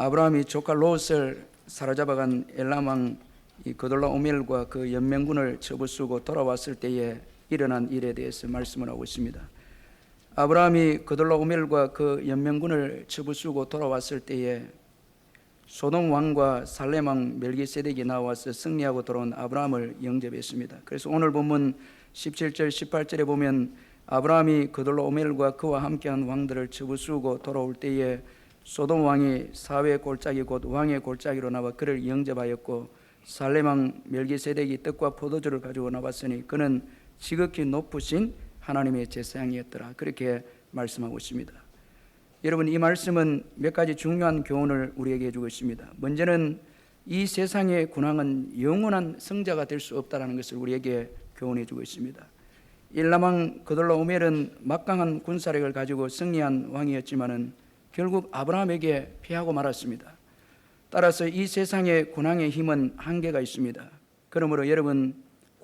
아브라함이 조카 롯을 사로잡아간 엘람 왕 그돌라오멜과 그 연맹군을 쳐부수고 돌아왔을 때에 일어난 일에 대해서 말씀을 하고 있습니다. 아브라함이 그돌라오멜과 그 연맹군을 쳐부수고 돌아왔을 때에 소돔 왕과 살렘 왕 멜기세덱이 나와서 승리하고 돌아온 아브라함을 영접했습니다. 그래서 오늘 본문 17절 18절에 보면 아브라함이 그돌라오멜과 그와 함께한 왕들을 쳐부수고 돌아올 때에 소돔 왕이 사회의 골짜기 곧 왕의 골짜기로 나와 그를 영접하였고 살렘 왕 멜기세덱이 떡과 포도주를 가지고 나왔으니 그는 지극히 높으신 하나님의 제사장이었더라. 그렇게 말씀하고 있습니다. 여러분, 이 말씀은 몇 가지 중요한 교훈을 우리에게 해주고 있습니다. 먼저는 이 세상의 군왕은 영원한 승자가 될 수 없다는 것을 우리에게 교훈해 주고 있습니다. 일람왕 그돌라오멜은 막강한 군사력을 가지고 승리한 왕이었지만은 결국 아브라함에게 패하고 말았습니다. 따라서 이 세상의 군왕의 힘은 한계가 있습니다. 그러므로 여러분,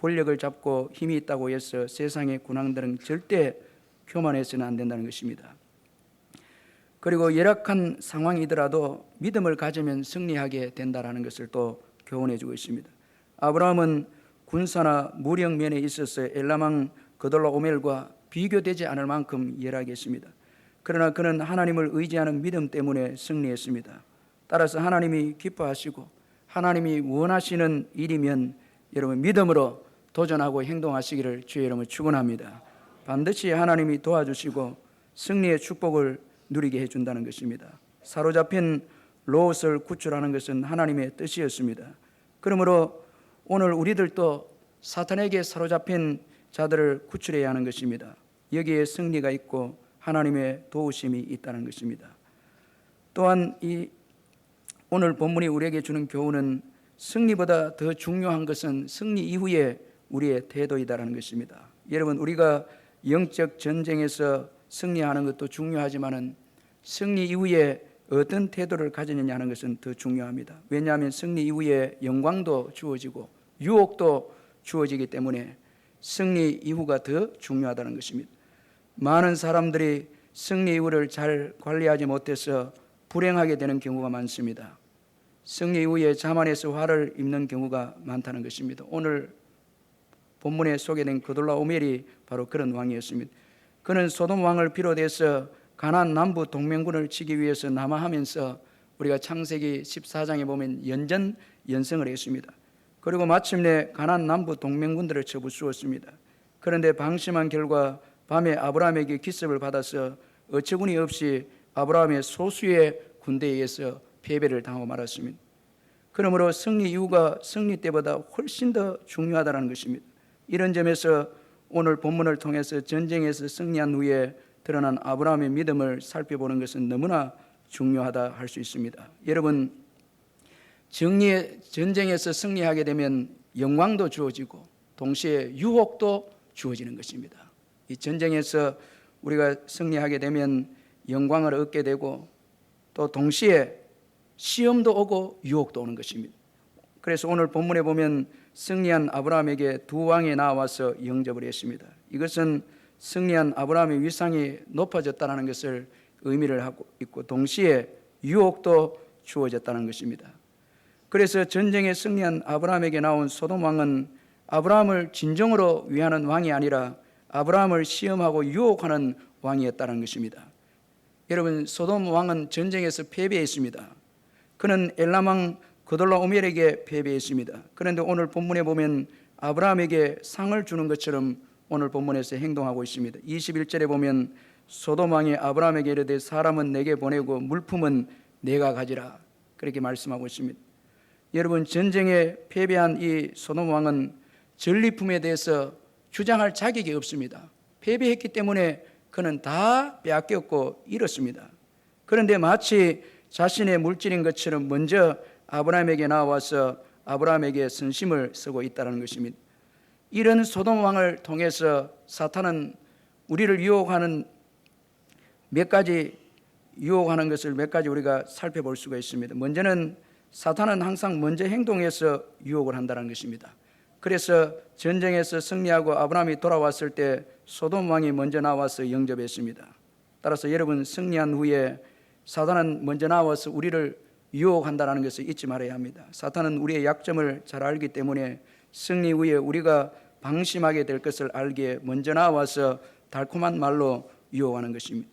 권력을 잡고 힘이 있다고 해서 세상의 군왕들은 절대 교만해서는 안 된다는 것입니다. 그리고 열악한 상황이더라도 믿음을 가지면 승리하게 된다는 것을 또 교훈해 주고 있습니다. 아브라함은 군사나 무력 면에 있어서 엘람왕 그돌라오멜과 비교되지 않을 만큼 열악했습니다. 그러나 그는 하나님을 의지하는 믿음 때문에 승리했습니다. 따라서 하나님이 기뻐하시고 하나님이 원하시는 일이면 여러분 믿음으로 도전하고 행동하시기를 주의 이름으로 축원합니다. 반드시 하나님이 도와주시고 승리의 축복을 누리게 해준다는 것입니다. 사로잡힌 롯을 구출하는 것은 하나님의 뜻이었습니다. 그러므로 오늘 우리들도 사탄에게 사로잡힌 자들을 구출해야 하는 것입니다. 여기에 승리가 있고 하나님의 도우심이 있다는 것입니다. 또한 이 오늘 본문이 우리에게 주는 교훈은 승리보다 더 중요한 것은 승리 이후에 우리의 태도이다라는 것입니다. 여러분, 우리가 영적 전쟁에서 승리하는 것도 중요하지만은 승리 이후에 어떤 태도를 가지느냐 하는 것은 더 중요합니다. 왜냐하면 승리 이후에 영광도 주어지고 유혹도 주어지기 때문에 승리 이후가 더 중요하다는 것입니다. 많은 사람들이 승리 이후를 잘 관리하지 못해서 불행하게 되는 경우가 많습니다. 승리 이후에 자만해서 화를 입는 경우가 많다는 것입니다. 오늘 본문에 소개된 그돌라오멜이 바로 그런 왕이었습니다. 그는 소돔 왕을 비롯해서 가나안 남부 동맹군을 치기 위해서 남하하면서 우리가 창세기 14장에 보면 연전연승을 했습니다. 그리고 마침내 가나안 남부 동맹군들을 쳐부수었습니다. 그런데 방심한 결과 밤에 아브라함에게 기습을 받아서 어처구니 없이 아브라함의 소수의 군대에 의해서 패배를 당하고 말았습니다. 그러므로 승리 이후가 승리 때보다 훨씬 더 중요하다는 것입니다. 이런 점에서 오늘 본문을 통해서 전쟁에서 승리한 후에 드러난 아브라함의 믿음을 살펴보는 것은 너무나 중요하다 할 수 있습니다. 여러분, 정리의 전쟁에서 승리하게 되면 영광도 주어지고 동시에 유혹도 주어지는 것입니다. 이 전쟁에서 우리가 승리하게 되면 영광을 얻게 되고 또 동시에 시험도 오고 유혹도 오는 것입니다. 그래서 오늘 본문에 보면 승리한 아브라함에게 두 왕이 나와서 영접을 했습니다. 이것은 승리한 아브라함의 위상이 높아졌다는 것을 의미를 하고 있고 동시에 유혹도 주어졌다는 것입니다. 그래서 전쟁에 승리한 아브라함에게 나온 소돔 왕은 아브라함을 진정으로 위하는 왕이 아니라 아브라함을 시험하고 유혹하는 왕이었다는 것입니다. 여러분, 소돔 왕은 전쟁에서 패배했습니다. 그는 엘람 왕 그돌라오멜에게 패배했습니다. 그런데 오늘 본문에 보면 아브라함에게 상을 주는 것처럼 오늘 본문에서 행동하고 있습니다. 21절에 보면 소돔 왕이 아브라함에게 이르되 사람은 내게 보내고 물품은 내가 가지라 그렇게 말씀하고 있습니다. 여러분, 전쟁에 패배한 이 소돔 왕은 전리품에 대해서 주장할 자격이 없습니다. 패배했기 때문에 그는 다 빼앗겼고 잃었습니다. 그런데 마치 자신의 물질인 것처럼 먼저 아브라함에게 나와서 아브라함에게 선심을 쓰고 있다는 것입니다. 이런 소돔 왕을 통해서 사탄은 우리를 유혹하는 것을 몇 가지 우리가 살펴볼 수가 있습니다. 먼저는 사탄은 항상 먼저 행동해서 유혹을 한다는 것입니다. 그래서 전쟁에서 승리하고 아브라함이 돌아왔을 때 소돔 왕이 먼저 나와서 영접했습니다. 따라서 여러분, 승리한 후에 사단은 먼저 나와서 우리를 유혹한다는 것을 잊지 말아야 합니다. 사탄은 우리의 약점을 잘 알기 때문에 승리 후에 우리가 방심하게 될 것을 알기에 먼저 나와서 달콤한 말로 유혹하는 것입니다.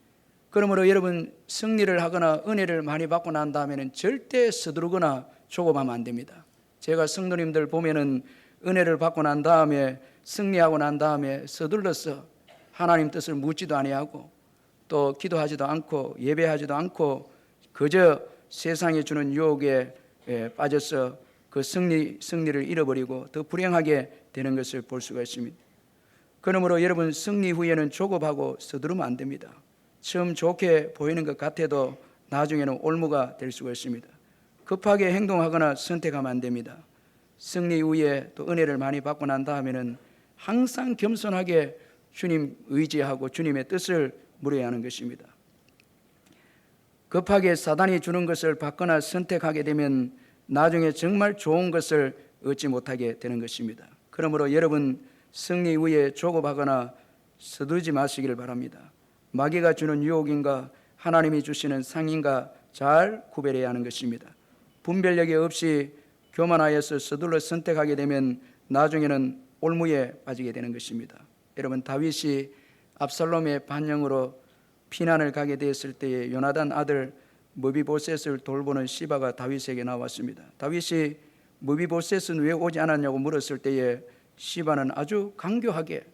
그러므로 여러분, 승리를 하거나 은혜를 많이 받고 난 다음에는 절대 서두르거나 조급하면 안 됩니다. 제가 성도님들 보면은 은혜를 받고 난 다음에, 승리하고 난 다음에 서둘러서 하나님 뜻을 묻지도 아니하고 또 기도하지도 않고 예배하지도 않고 그저 세상이 주는 유혹에 빠져서 그 승리를 잃어버리고 더 불행하게 되는 것을 볼 수가 있습니다. 그러므로 여러분, 승리 후에는 조급하고 서두르면 안 됩니다. 처음 좋게 보이는 것 같아도 나중에는 올무가 될 수가 있습니다. 급하게 행동하거나 선택하면 안 됩니다. 승리 후에 또 은혜를 많이 받고 난 다음에는 항상 겸손하게 주님 의지하고 주님의 뜻을 물어야 하는 것입니다. 급하게 사단이 주는 것을 받거나 선택하게 되면 나중에 정말 좋은 것을 얻지 못하게 되는 것입니다. 그러므로 여러분, 승리 후에 조급하거나 서두르지 마시기를 바랍니다. 마귀가 주는 유혹인가 하나님이 주시는 상인가 잘 구별해야 하는 것입니다. 분별력이 없이 교만하여서 서둘러 선택하게 되면 나중에는 올무에 빠지게 되는 것입니다. 여러분, 다윗이 압살롬의 반영으로 피난을 가게 되었을 때에 요나단 아들 무비보셋을 돌보는 시바가 다윗에게 나왔습니다. 다윗이 무비보셋은 왜 오지 않았냐고 물었을 때에 시바는 아주 강교하게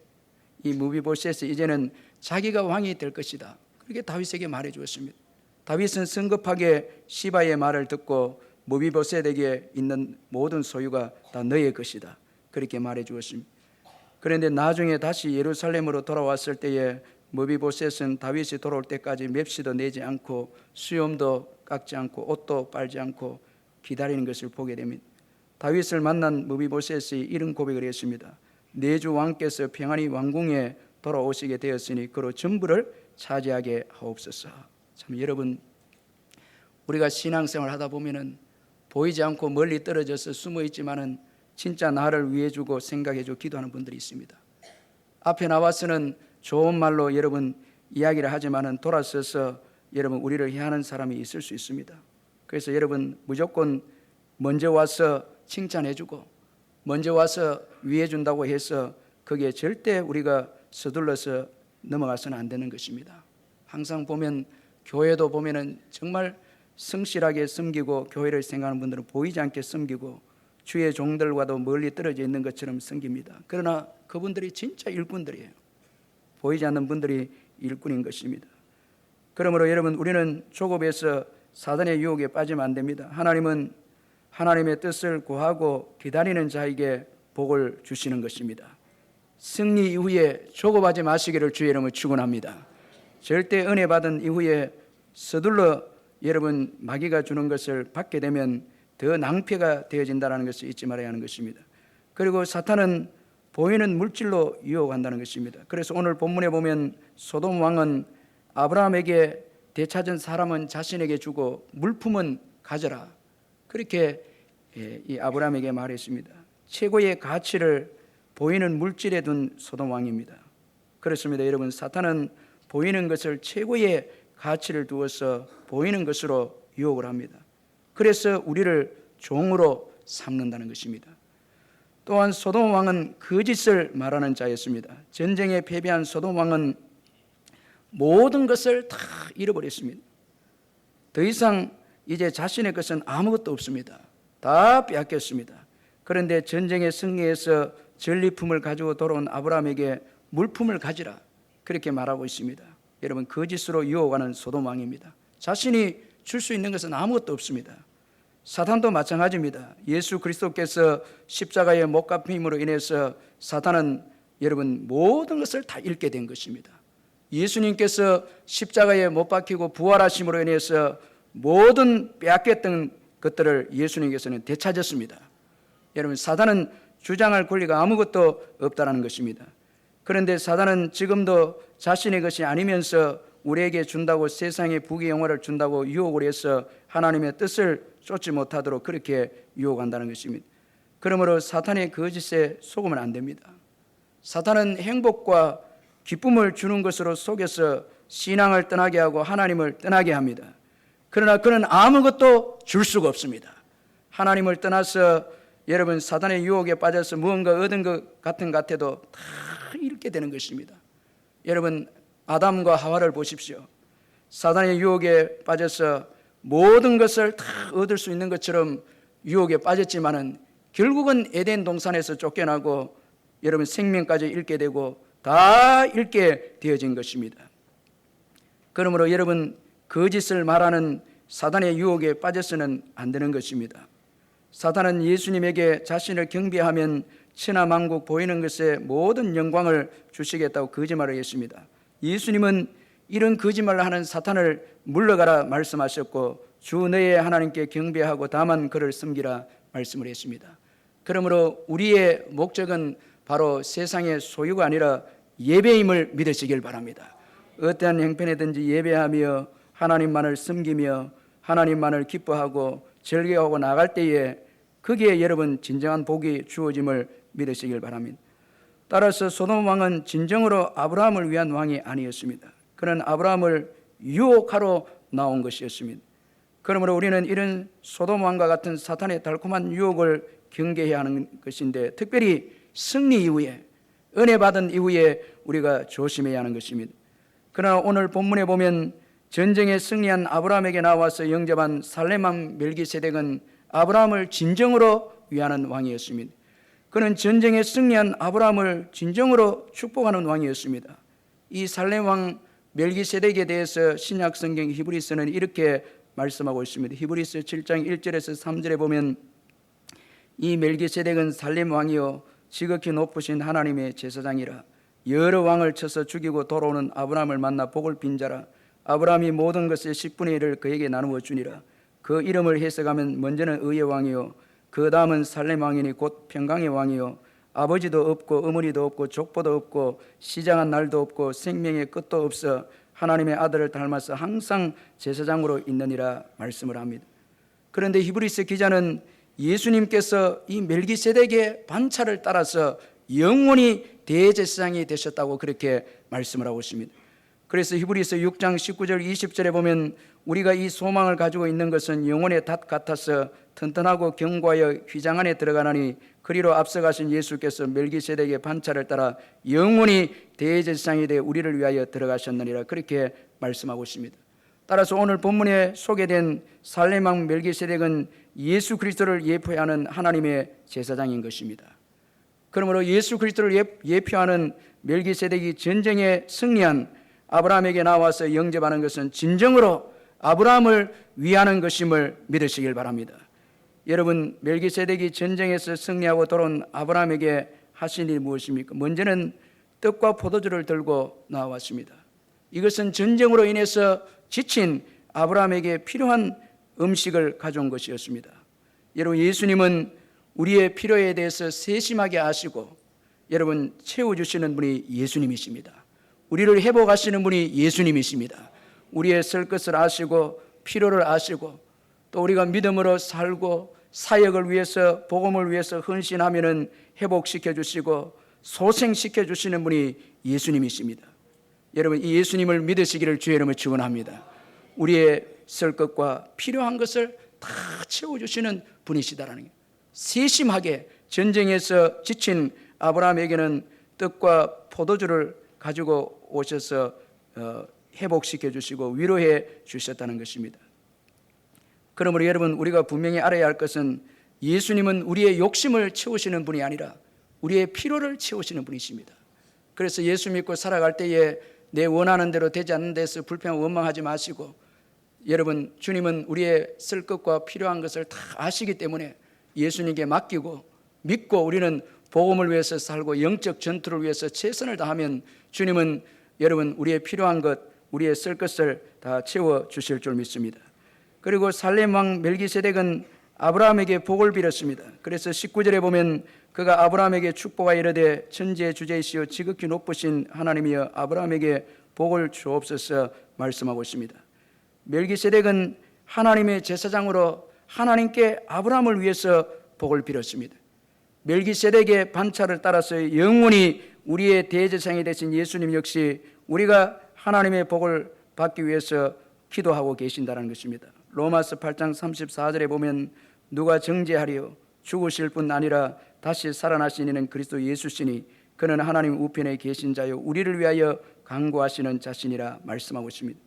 이 무비보셋이 이제는 자기가 왕이 될 것이다, 그렇게 다윗에게 말해 주었습니다. 다윗은 성급하게 시바의 말을 듣고 무비보셋에게 있는 모든 소유가 다 너의 것이다, 그렇게 말해 주었습니다. 그런데 나중에 다시 예루살렘으로 돌아왔을 때에 무비보셋은 다윗이 돌아올 때까지 맵시도 내지 않고 수염도 깎지 않고 옷도 빨지 않고 기다리는 것을 보게 됩니다. 다윗을 만난 무비보셋이 이런 고백을 했습니다. 내 주 왕께서 평안히 왕궁에 돌아오시게 되었으니 그로 전부를 차지하게 하옵소서. 참, 여러분, 우리가 신앙생활 하다 보면은 보이지 않고 멀리 떨어져서 숨어 있지만은 진짜 나를 위해 주고 생각해 주고 기도하는 분들이 있습니다. 앞에 나와서는 좋은 말로 여러분 이야기를 하지만은 돌아서서 여러분 우리를 해하는 사람이 있을 수 있습니다. 그래서 여러분 무조건 먼저 와서 칭찬해 주고 먼저 와서 위해 준다고 해서 거기에 절대 우리가 서둘러서 넘어가서는 안 되는 것입니다. 항상 보면 교회도 보면은 정말 성실하게 섬기고 교회를 생각하는 분들은 보이지 않게 섬기고 주의 종들과도 멀리 떨어져 있는 것처럼 섬깁니다. 그러나 그분들이 진짜 일꾼들이에요. 보이지 않는 분들이 일꾼인 것입니다. 그러므로 여러분, 우리는 조급해서 사단의 유혹에 빠지면 안 됩니다. 하나님은 하나님의 뜻을 구하고 기다리는 자에게 복을 주시는 것입니다. 승리 이후에 조급하지 마시기를 주의 이름으로 축원합니다. 절대 은혜 받은 이후에 서둘러 여러분 마귀가 주는 것을 받게 되면 더 낭패가 되어진다는 것을 잊지 말아야 하는 것입니다. 그리고 사탄은 보이는 물질로 유혹한다는 것입니다. 그래서 오늘 본문에 보면 소돔 왕은 아브라함에게 되찾은 사람은 자신에게 주고 물품은 가져라, 그렇게 이 아브라함에게 말했습니다. 최고의 가치를 보이는 물질에 둔 소돔 왕입니다. 그렇습니다. 여러분, 사탄은 보이는 것을 최고의 가치를 두어서 보이는 것으로 유혹을 합니다. 그래서 우리를 종으로 삼는다는 것입니다. 또한 소돔 왕은 거짓을 말하는 자였습니다. 전쟁에 패배한 소돔 왕은 모든 것을 다 잃어버렸습니다. 더 이상 이제 자신의 것은 아무것도 없습니다. 다 빼앗겼습니다. 그런데 전쟁에 승리해서 전리품을 가지고 돌아온 아브라함에게 물품을 가지라, 그렇게 말하고 있습니다. 여러분, 거짓으로 유혹하는 소돔 왕입니다. 자신이 줄 수 있는 것은 아무것도 없습니다. 사탄도 마찬가지입니다. 예수 그리스도께서 십자가의 못 갚힘으로 인해서 사탄은 여러분 모든 것을 다 잃게 된 것입니다. 예수님께서 십자가에 못 박히고 부활하심으로 인해서 모든 빼앗겼던 것들을 예수님께서는 되찾았습니다. 여러분, 사단은 주장할 권리가 아무것도 없다는 것입니다. 그런데 사단은 지금도 자신의 것이 아니면서 우리에게 준다고, 세상의 부귀 영화를 준다고 유혹을 해서 하나님의 뜻을 쫓지 못하도록 그렇게 유혹한다는 것입니다. 그러므로 사탄의 거짓에 속으면 안 됩니다. 사탄은 행복과 기쁨을 주는 것으로 속여서 신앙을 떠나게 하고 하나님을 떠나게 합니다. 그러나 그는 아무것도 줄 수가 없습니다. 하나님을 떠나서 여러분 사단의 유혹에 빠져서 무언가 얻은 것 같아도 다 잃게 되는 것입니다. 여러분 아담과 하와를 보십시오. 사단의 유혹에 빠져서 모든 것을 다 얻을 수 있는 것처럼 유혹에 빠졌지만은 결국은 에덴 동산에서 쫓겨나고 여러분 생명까지 잃게 되고 다 잃게 되어진 것입니다. 그러므로 여러분 거짓을 말하는 사단의 유혹에 빠져서는 안 되는 것입니다. 사단은 예수님에게 자신을 경배하면 천하만국 보이는 것에 모든 영광을 주시겠다고 거짓말을 했습니다. 예수님은 이런 거짓말을 하는 사탄을 물러가라 말씀하셨고 주 너의 하나님께 경배하고 다만 그를 섬기라 말씀을 했습니다. 그러므로 우리의 목적은 바로 세상의 소유가 아니라 예배임을 믿으시길 바랍니다. 어떠한 형편이든지 예배하며 하나님만을 섬기며 하나님만을 기뻐하고 즐겨하고 나갈 때에 거기에 여러분 진정한 복이 주어짐을 믿으시길 바랍니다. 따라서 소돔 왕은 진정으로 아브라함을 위한 왕이 아니었습니다. 그는 아브라함을 유혹하러 나온 것이었습니다. 그러므로 우리는 이런 소돔 왕과 같은 사탄의 달콤한 유혹을 경계해야 하는 것인데 특별히 승리 이후에 은혜 받은 이후에 우리가 조심해야 하는 것입니다. 그러나 오늘 본문에 보면 전쟁에 승리한 아브라함에게 나와서 영접한 살렘 왕 멜기세덱은 아브라함을 진정으로 위하는 왕이었습니다. 그는 전쟁에 승리한 아브라함을 진정으로 축복하는 왕이었습니다. 이 살렘 왕 멜기세덱에 대해서 신약 성경 히브리서는 이렇게 말씀하고 있습니다. 히브리서 7장 1절에서 3절에 보면 이 멜기세덱은 살렘 왕이요 지극히 높으신 하나님의 제사장이라 여러 왕을 쳐서 죽이고 돌아오는 아브라함을 만나 복을 빈 자라 아브라함이 모든 것의 10분의 1을 그에게 나누어 주니라. 그 이름을 해석하면 먼저는 의의 왕이요 그 다음은 살렘 왕이니 곧 평강의 왕이요 아버지도 없고 어머니도 없고 족보도 없고 시장한 날도 없고 생명의 끝도 없어 하나님의 아들을 닮아서 항상 제사장으로 있느니라 말씀을 합니다. 그런데 히브리서 기자는 예수님께서 이 멜기세덱의 반차를 따라서 영원히 대제사장이 되셨다고 그렇게 말씀을 하고 있습니다. 그래서 히브리서 6장 19절 20절에 보면 우리가 이 소망을 가지고 있는 것은 영혼의 닷 같아서 튼튼하고 견고하여 휘장 안에 들어가나니 그리로 앞서가신 예수께서 멜기세덱의 반차를 따라 영원히 대제사장이 되어 우리를 위하여 들어가셨느니라 그렇게 말씀하고 있습니다. 따라서 오늘 본문에 소개된 살렘 왕 멜기세덱은 예수 그리스도를 예표하는 하나님의 제사장인 것입니다. 그러므로 예수 그리스도를 예표하는 멜기세덱이 전쟁에 승리한 아브라함에게 나와서 영접하는 것은 진정으로 아브라함을 위하는 것임을 믿으시길 바랍니다. 여러분 멜기세덱이 전쟁에서 승리하고 돌아온 아브라함에게 하신 일이 무엇입니까? 먼저는 떡과 포도주를 들고 나왔습니다. 이것은 전쟁으로 인해서 지친 아브라함에게 필요한 음식을 가져온 것이었습니다. 여러분 예수님은 우리의 필요에 대해서 세심하게 아시고 여러분 채워주시는 분이 예수님이십니다. 우리를 회복하시는 분이 예수님이십니다. 우리의 쓸 것을 아시고 필요를 아시고 또 우리가 믿음으로 살고 사역을 위해서 복음을 위해서 헌신하면은 회복시켜 주시고 소생시켜 주시는 분이 예수님이십니다. 여러분 이 예수님을 믿으시기를 주의 이름으로 축원합니다. 우리의 쓸 것과 필요한 것을 다 채워주시는 분이시다라는 게 세심하게 전쟁에서 지친 아브라함에게는 떡과 포도주를 가지고 오셔서 회복시켜 주시고 위로해 주셨다는 것입니다. 그러므로 여러분 우리가 분명히 알아야 할 것은 예수님은 우리의 욕심을 채우시는 분이 아니라 우리의 필요를 채우시는 분이십니다. 그래서 예수 믿고 살아갈 때에 내 원하는 대로 되지 않는 데서 불평 원망하지 마시고 여러분 주님은 우리의 쓸 것과 필요한 것을 다 아시기 때문에 예수님께 맡기고 믿고 우리는 복음을 위해서 살고 영적 전투를 위해서 최선을 다하면 주님은 여러분 우리의 필요한 것 우리의 쓸 것을 다 채워주실 줄 믿습니다. 그리고 살렘 왕 멜기세덱은 아브라함에게 복을 빌었습니다. 그래서 19절에 보면 그가 아브라함에게 축복하 이르되 천지의 주제이시오 지극히 높으신 하나님이여 아브라함에게 복을 주옵소서 말씀하고 있습니다. 멜기세덱은 하나님의 제사장으로 하나님께 아브라함을 위해서 복을 빌었습니다. 멜기세덱의 반차를 따라서 영원히 우리의 대제사장이 되신 예수님 역시 우리가 하나님의 복을 받기 위해서 기도하고 계신다는 것입니다. 로마서 8장 34절에 보면 누가 정죄하리요 죽으실 뿐 아니라 다시 살아나신 이는 그리스도 예수시니 그는 하나님 우편에 계신 자요 우리를 위하여 간구하시는 자신이라 말씀하고 있습니다.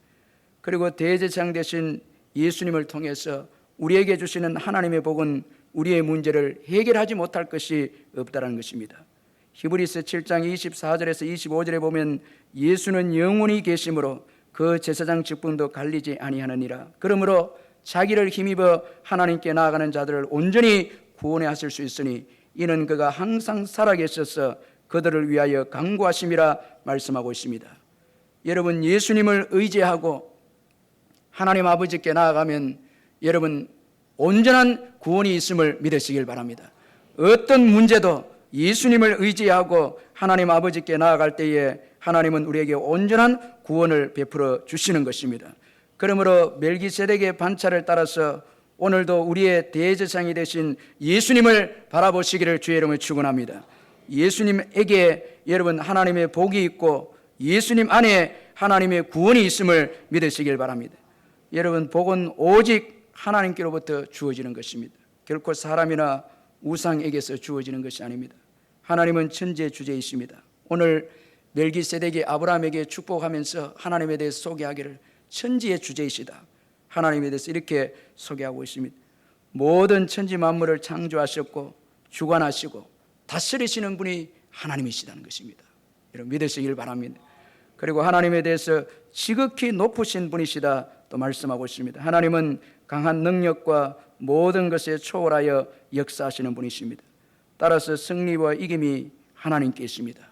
그리고 대제사장 되신 예수님을 통해서 우리에게 주시는 하나님의 복은 우리의 문제를 해결하지 못할 것이 없다는 것입니다. 히브리서 7장 24절에서 25절에 보면 예수는 영원히 계심으로 그 제사장 직분도 갈리지 아니하느니라. 그러므로 자기를 힘입어 하나님께 나아가는 자들을 온전히 구원해 하실 수 있으니 이는 그가 항상 살아계셔서 그들을 위하여 간구하심이라 말씀하고 있습니다. 여러분, 예수님을 의지하고 하나님 아버지께 나아가면 여러분 온전한 구원이 있음을 믿으시길 바랍니다. 어떤 문제도 예수님을 의지하고 하나님 아버지께 나아갈 때에 하나님은 우리에게 온전한 구원을 베풀어 주시는 것입니다. 그러므로 멜기세덱의 반차를 따라서 오늘도 우리의 대제사장이 되신 예수님을 바라보시기를 주의 이름으로 축원합니다. 예수님에게 여러분 하나님의 복이 있고 예수님 안에 하나님의 구원이 있음을 믿으시길 바랍니다. 여러분, 복은 오직 하나님께로부터 주어지는 것입니다. 결코 사람이나 우상에게서 주어지는 것이 아닙니다. 하나님은 천지의 주제이십니다. 오늘 멜기세덱이 아브라함에게 축복하면서 하나님에 대해서 소개하기를 천지의 주제이시다, 하나님에 대해서 이렇게 소개하고 있습니다. 모든 천지 만물을 창조하셨고 주관하시고 다스리시는 분이 하나님이시다는 것입니다. 여러분 믿으시길 바랍니다. 그리고 하나님에 대해서 지극히 높으신 분이시다 또 말씀하고 있습니다. 하나님은 강한 능력과 모든 것에 초월하여 역사하시는 분이십니다. 따라서 승리와 이김이 하나님께 있습니다.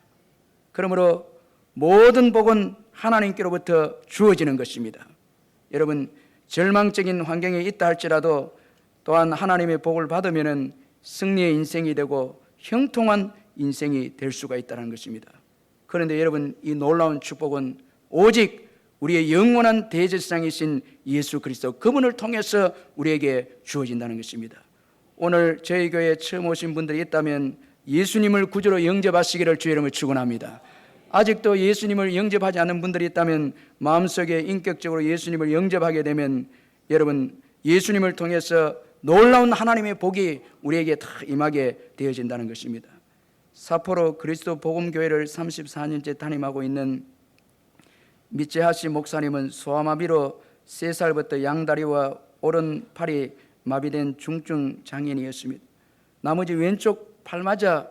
그러므로 모든 복은 하나님께로부터 주어지는 것입니다. 여러분, 절망적인 환경에 있다 할지라도 또한 하나님의 복을 받으면 승리의 인생이 되고 형통한 인생이 될 수가 있다는 것입니다. 그런데 여러분, 이 놀라운 축복은 오직 우리의 영원한 대제사장이신 예수 그리스도 그분을 통해서 우리에게 주어진다는 것입니다. 오늘 저희 교회에 처음 오신 분들이 있다면 예수님을 구주로 영접하시기를 주의 이름으로 축원합니다. 아직도 예수님을 영접하지 않은 분들이 있다면 마음속에 인격적으로 예수님을 영접하게 되면 여러분 예수님을 통해서 놀라운 하나님의 복이 우리에게 다 임하게 되어진다는 것입니다. 사포로 그리스도 복음교회를 34년째 담임하고 있는 미츠하시 목사님은 소아마비로 3살부터 양다리와 오른팔이 마비된 중증 장애인이었습니다. 나머지 왼쪽 팔마저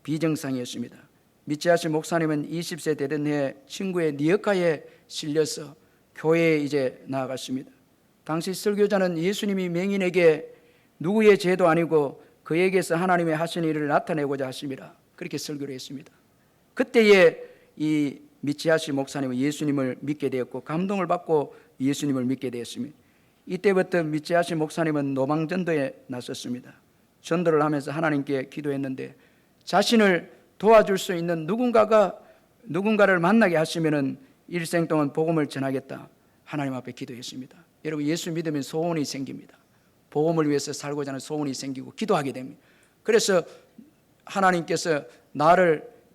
비정상이었습니다. 미츠하시 목사님은 20세 되던 해 친구의 니역가에 실려서 교회에 이제 나아갔습니다. 당시 설교자는 예수님이 맹인에게 누구의 죄도 아니고 그에게서 하나님의 하신 일을 나타내고자 하심이라 그렇게 설교를 했습니다. 그때에 이 미츠하시 목사님은 예수님을 믿게 되었고 감동을 받고 예수님을 믿게 되었습니다. 이때부터 미츠하시 목사님은 노방전도에 나섰습니다. 전도를 하면서 하나님께 기도했는데 자신을 도와줄 수 있는 누군가를 만나게 하시면은 일생 동안 복음을 전하겠다 하나님 앞에 기도했습니다. 여러분 예수 믿으면 소원이 생깁니다. 복음을 위해서 살고자 하는 소원이 생기고 기도하게 됩니다. 그래서 하나님께서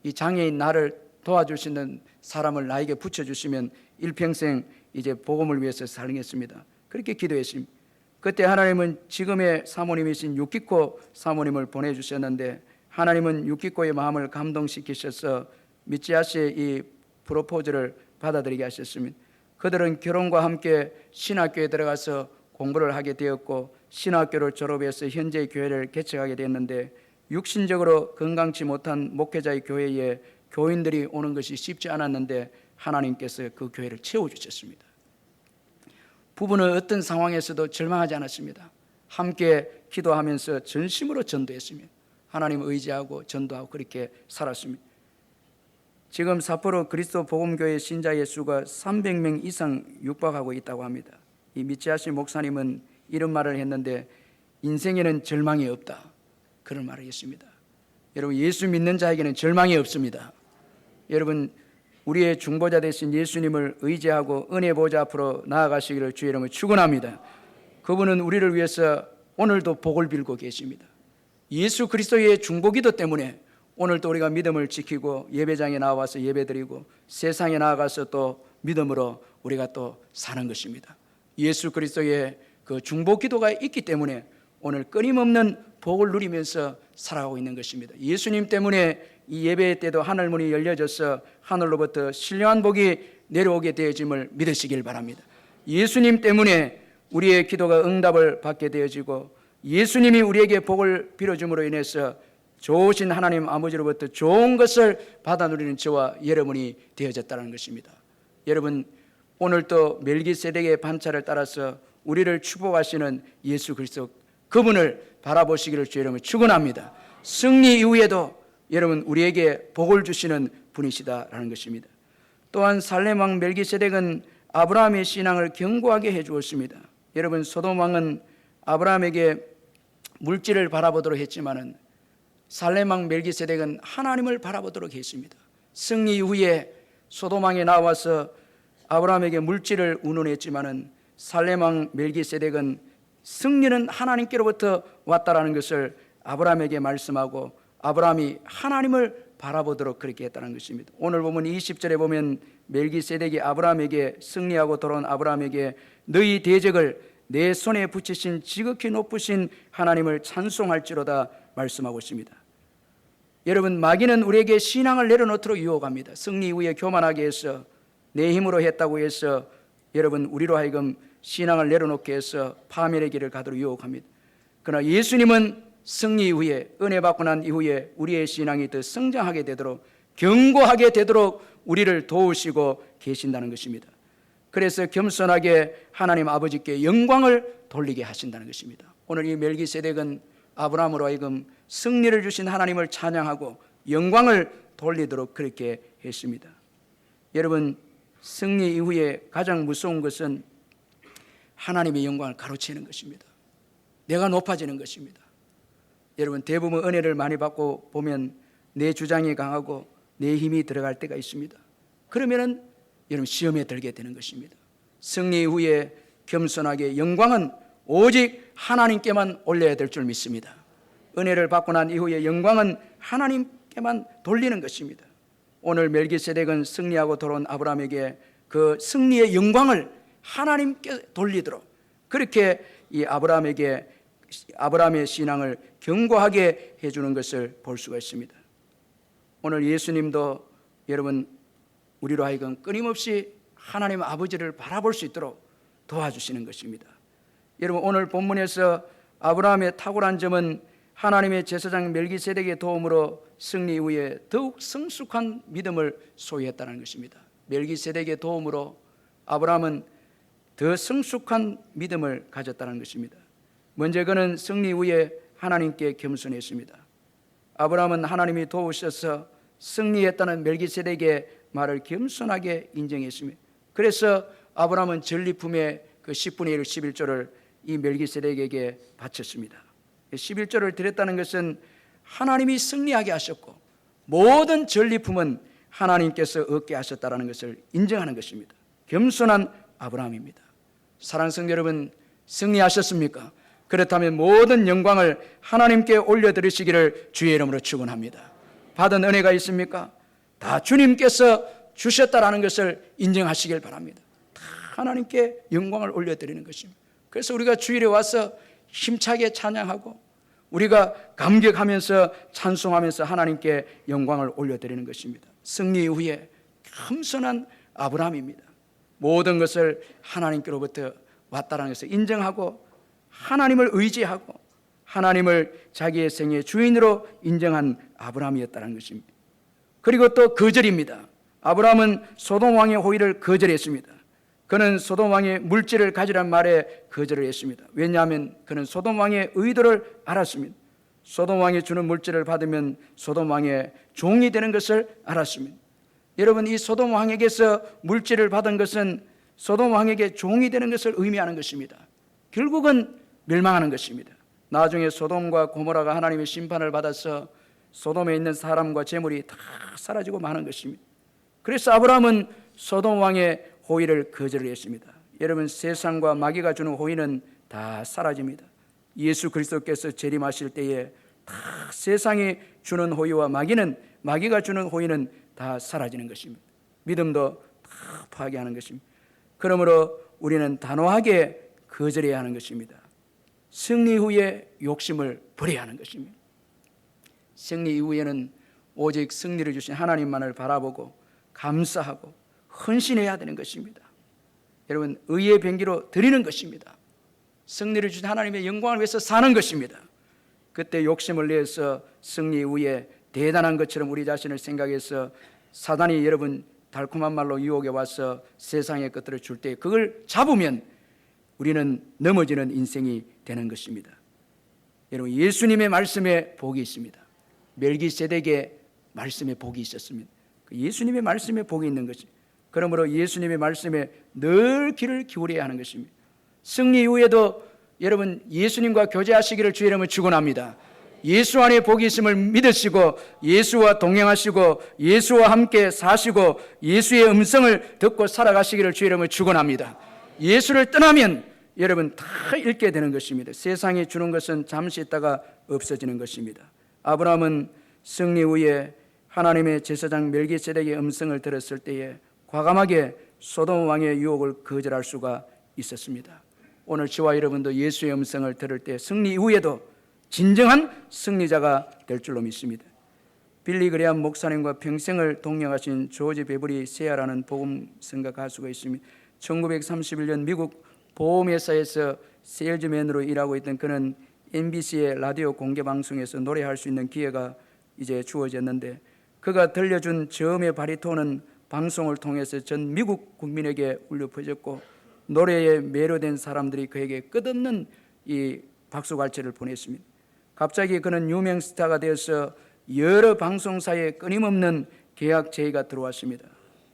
이 장애인 나를 도와줄 수 있는 사람을 나에게 붙여주시면 일평생 이제 복음을 위해서 살겠습니다. 그렇게 기도했습니다. 그때 하나님은 지금의 사모님이신 유키코 사모님을 보내주셨는데 하나님은 유키코의 마음을 감동시키셔서 미츠하시의 이 프로포즈를 받아들이게 하셨습니다. 그들은 결혼과 함께 신학교에 들어가서 공부를 하게 되었고 신학교를 졸업해서 현재 교회를 개척하게 됐는데 육신적으로 건강치 못한 목회자의 교회에 교인들이 오는 것이 쉽지 않았는데 하나님께서 그 교회를 채워주셨습니다. 부부는 어떤 상황에서도 절망하지 않았습니다. 함께 기도하면서 전심으로 전도했습니다. 하나님을 의지하고 전도하고 그렇게 살았습니다. 지금 사포로 그리스도 복음교회 신자의 수가 300명 이상 육박하고 있다고 합니다. 이 미츠하시 목사님은 이런 말을 했는데 인생에는 절망이 없다 그런 말을 했습니다. 여러분 예수 믿는 자에게는 절망이 없습니다. 여러분 우리의 중보자 되신 예수님을 의지하고 은혜 보좌 앞으로 나아가시기를 주의 이름으로 축원합니다. 그분은 우리를 위해서 오늘도 복을 빌고 계십니다. 예수 그리스도의 중보기도 때문에 오늘도 우리가 믿음을 지키고 예배장에 나와서 예배드리고 세상에 나아가서 또 믿음으로 우리가 또 사는 것입니다. 예수 그리스도의 그 중보 기도가 있기 때문에 오늘 끊임없는 복을 누리면서 살아가고 있는 것입니다. 예수님 때문에 이 예배 때도 하늘 문이 열려져서 하늘로부터 신령한 복이 내려오게 되어짐을 믿으시길 바랍니다. 예수님 때문에 우리의 기도가 응답을 받게 되어지고 예수님이 우리에게 복을 빌어줌으로 인해서 좋으신 하나님 아버지로부터 좋은 것을 받아 누리는 저와 여러분이 되어졌다는 것입니다. 여러분, 오늘 또 멜기세덱의 반차를 따라서 우리를 축복하시는 예수 그리스도 그분을 바라보시기를 주의 이름으로 축원합니다. 승리 이후에도 여러분 우리에게 복을 주시는 분이시다라는 것입니다. 또한 살렘 왕 멜기세덱은 아브라함의 신앙을 견고하게 해주었습니다. 여러분, 소돔 왕은 아브라함에게 물질을 바라보도록 했지만은 살렘 왕 멜기세덱은 하나님을 바라보도록 했습니다. 승리 이후에 소돔 왕에 나와서 아브라함에게 물질을 운운했지만은 살렘 왕 멜기세덱은 승리는 하나님께로부터 왔다라는 것을 아브라함에게 말씀하고 아브라함이 하나님을 바라보도록 그렇게 했다는 것입니다. 오늘 보면 20절에 보면 멜기세덱이 아브라함에게 승리하고 돌아온 아브라함에게 너희 대적을 내 손에 붙이신 지극히 높으신 하나님을 찬송할지로다 말씀하고 있습니다. 여러분, 마귀는 우리에게 신앙을 내려놓도록 유혹합니다. 승리 이후에 교만하게 해서 내 힘으로 했다고 해서 여러분 우리로 하여금 신앙을 내려놓게 해서 파멸의 길을 가도록 유혹합니다. 그러나 예수님은 승리 이후에 은혜 받고 난 이후에 우리의 신앙이 더 성장하게 되도록 견고하게 되도록 우리를 도우시고 계신다는 것입니다. 그래서 겸손하게 하나님 아버지께 영광을 돌리게 하신다는 것입니다. 오늘 이 멜기세덱은 아브라함으로 하여금 승리를 주신 하나님을 찬양하고 영광을 돌리도록 그렇게 했습니다. 여러분, 승리 이후에 가장 무서운 것은 하나님의 영광을 가로채는 것입니다. 내가 높아지는 것입니다. 여러분, 대부분 은혜를 많이 받고 보면 내 주장이 강하고 내 힘이 들어갈 때가 있습니다. 그러면은 여러분 시험에 들게 되는 것입니다. 승리 이후에 겸손하게 영광은 오직 하나님께만 올려야 될 줄 믿습니다. 은혜를 받고 난 이후에 영광은 하나님께만 돌리는 것입니다. 오늘 멜기세덱은 승리하고 돌아온 아브라함에게 그 승리의 영광을 하나님께 돌리도록 그렇게 이 아브라함의 신앙을 견고하게 해주는 것을 볼 수가 있습니다. 오늘 예수님도 여러분 우리로 하여금 끊임없이 하나님 아버지를 바라볼 수 있도록 도와주시는 것입니다. 여러분, 오늘 본문에서 아브라함의 탁월한 점은 하나님의 제사장 멜기세덱의 도움으로 승리 이후에 더욱 성숙한 믿음을 소유했다는 것입니다. 멜기세덱의 도움으로 아브라함은 더 성숙한 믿음을 가졌다는 것입니다. 먼저 그는 승리 이후에 하나님께 겸손했습니다. 아브라함은 하나님이 도우셔서 승리했다는 멜기세덱의 말을 겸손하게 인정했습니다. 그래서 아브라함은 전리품의 그 10분의 1, 11조를 이 멜기세덱에게 바쳤습니다. 11조를 드렸다는 것은 하나님이 승리하게 하셨고 모든 전리품은 하나님께서 얻게 하셨다는 것을 인정하는 것입니다. 겸손한 아브라함입니다. 사랑하는 성도 여러분, 승리하셨습니까? 그렇다면 모든 영광을 하나님께 올려드리시기를 주의 이름으로 축원합니다. 받은 은혜가 있습니까? 다 주님께서 주셨다라는 것을 인정하시길 바랍니다. 다 하나님께 영광을 올려드리는 것입니다. 그래서 우리가 주일에 와서 힘차게 찬양하고 우리가 감격하면서 찬송하면서 하나님께 영광을 올려드리는 것입니다. 승리 이후에 겸손한 아브라함입니다. 모든 것을 하나님께로부터 왔다는 것을 인정하고 하나님을 의지하고 하나님을 자기의 생의 주인으로 인정한 아브라함이었다는 것입니다. 그리고 또 거절입니다. 아브라함은 소돔 왕의 호의를 거절했습니다. 그는 소돔 왕의 물질을 가지란 말에 거절을 했습니다. 왜냐하면 그는 소돔 왕의 의도를 알았습니다. 소돔 왕이 주는 물질을 받으면 소돔 왕의 종이 되는 것을 알았습니다. 여러분, 이 소돔 왕에게서 물질을 받은 것은 소돔 왕에게 종이 되는 것을 의미하는 것입니다. 결국은 멸망하는 것입니다. 나중에 소돔과 고모라가 하나님의 심판을 받아서 소돔에 있는 사람과 재물이 다 사라지고 마는 것입니다. 그래서 아브라함은 소돔 왕의 호의를 거절을 했습니다. 여러분, 세상과 마귀가 주는 호의는 다 사라집니다. 예수 그리스도께서 재림하실 때에 다 세상이 주는 호의와 마귀가 주는 호의는 다 사라지는 것입니다. 믿음도 다 파괴하는 것입니다. 그러므로 우리는 단호하게 거절해야 하는 것입니다. 승리 후에 욕심을 버려야 하는 것입니다. 승리 이후에는 오직 승리를 주신 하나님만을 바라보고 감사하고 헌신해야 되는 것입니다. 여러분, 의의 병기로 드리는 것입니다. 승리를 주신 하나님의 영광을 위해서 사는 것입니다. 그때 욕심을 내서 승리 이후에 대단한 것처럼 우리 자신을 생각해서 사단이 여러분 달콤한 말로 유혹해 와서 세상의 것들을 줄 때 그걸 잡으면 우리는 넘어지는 인생이 되는 것입니다. 여러분, 예수님의 말씀에 복이 있습니다. 멜기세덱의 말씀에 복이 있었습니다. 예수님의 말씀에 복이 있는 것이, 그러므로 예수님의 말씀에 늘 귀를 기울여야 하는 것입니다. 승리 이후에도 여러분 예수님과 교제하시기를 주의 이름으로 축원합니다. 예수 안에 복이 있음을 믿으시고 예수와 동행하시고 예수와 함께 사시고 예수의 음성을 듣고 살아가시기를 주의 이름으로 축원합니다. 예수를 떠나면 여러분 다 잃게 되는 것입니다. 세상이 주는 것은 잠시 있다가 없어지는 것입니다. 아브라함은 승리 후에 하나님의 제사장 멜기세덱의 음성을 들었을 때에 과감하게 소돔 왕의 유혹을 거절할 수가 있었습니다. 오늘 저와 여러분도 예수의 음성을 들을 때 승리 이후에도 진정한 승리자가 될 줄로 믿습니다. 빌리 그레함 목사님과 평생을 동행하신 조지 베버리 세아라는 복음성가 가수가 있습니다. 1931년 미국 보험회사에서 세일즈맨으로 일하고 있던 그는 MBC의 라디오 공개방송에서 노래할 수 있는 기회가 이제 주어졌는데 그가 들려준 저음의 바리톤은 방송을 통해서 전 미국 국민에게 울려 퍼졌고 노래에 매료된 사람들이 그에게 끝없는 이 박수갈채를 보냈습니다. 갑자기 그는 유명 스타가 되어서 여러 방송사에 끊임없는 계약 제의가 들어왔습니다.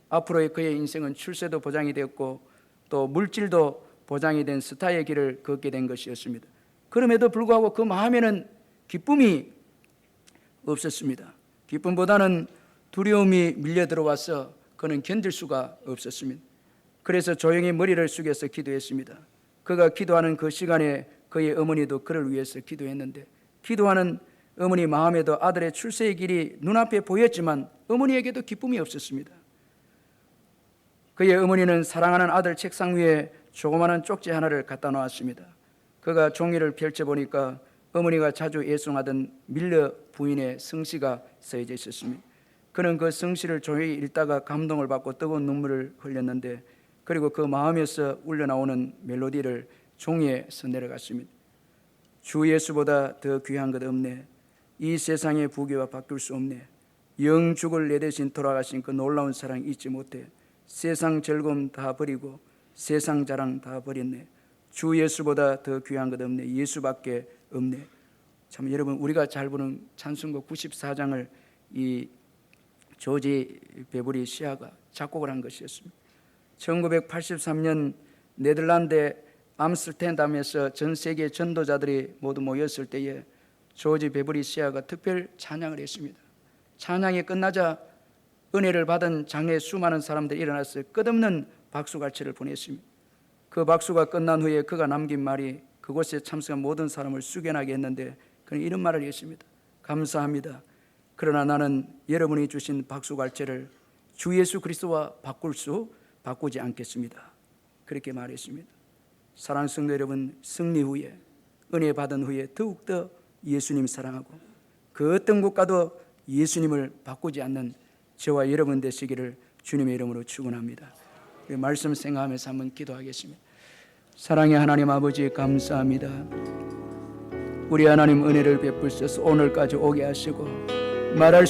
앞으로의 그의 인생은 출세도 보장이 되었고 또 물질도 보장이 된 스타의 길을 걷게 된 것이었습니다. 그럼에도 불구하고 그 마음에는 기쁨이 없었습니다. 기쁨보다는 두려움이 밀려 들어와서 그는 견딜 수가 없었습니다. 그래서 조용히 머리를 숙여서 기도했습니다. 그가 기도하는 그 시간에 그의 어머니도 그를 위해서 기도했는데 기도하는 어머니 마음에도 아들의 출세의 길이 눈앞에 보였지만 어머니에게도 기쁨이 없었습니다. 그의 어머니는 사랑하는 아들 책상 위에 조그마한 쪽지 하나를 갖다 놓았습니다. 그가 종이를 펼쳐보니까 어머니가 자주 애송하던 밀러 부인의 성시가 써져 있었습니다. 그는 그 성시를 조용히 읽다가 감동을 받고 뜨거운 눈물을 흘렸는데 그리고 그 마음에서 울려나오는 멜로디를 종이에 써내려갔습니다. 주 예수보다 더 귀한 것 없네. 이 세상의 부귀와 바꿀 수 없네. 영죽을 내 대신 돌아가신 그 놀라운 사랑 잊지 못해. 세상 즐거움 다 버리고 세상 자랑 다 버렸네. 주 예수보다 더 귀한 것 없네. 예수밖에 없네. 참 여러분, 우리가 잘 부르는 찬송곡 94장을 이 조지 베버리 시아가 작곡을 한 것이었습니다. 1983년 네덜란드 암스테르담에서 전 세계 전도자들이 모두 모였을 때에 조지 베버리 시아가 특별 찬양을 했습니다. 찬양이 끝나자 은혜를 받은 장례에 수많은 사람들이 일어나서 끝없는 박수갈채를 보냈습니다. 그 박수가 끝난 후에 그가 남긴 말이 그곳에 참석한 모든 사람을 숙연하게 했는데 그는 이런 말을 했습니다. 감사합니다. 그러나 나는 여러분이 주신 박수갈채를 주 예수 그리스도와 바꾸지 않겠습니다. 그렇게 말했습니다. 사랑하는 성도 여러분, 승리 후에 은혜 받은 후에 더욱더 예수님 사랑하고 그 어떤 것과도 예수님을 바꾸지 않는 저와 여러분 되시기를 주님의 이름으로 축원합니다. 말씀 생각하면서 한번 기도하겠습니다. 사랑의 하나님 아버지 감사합니다. 우리 하나님 은혜를 베푸셔서 오늘까지 오게 하시고 말할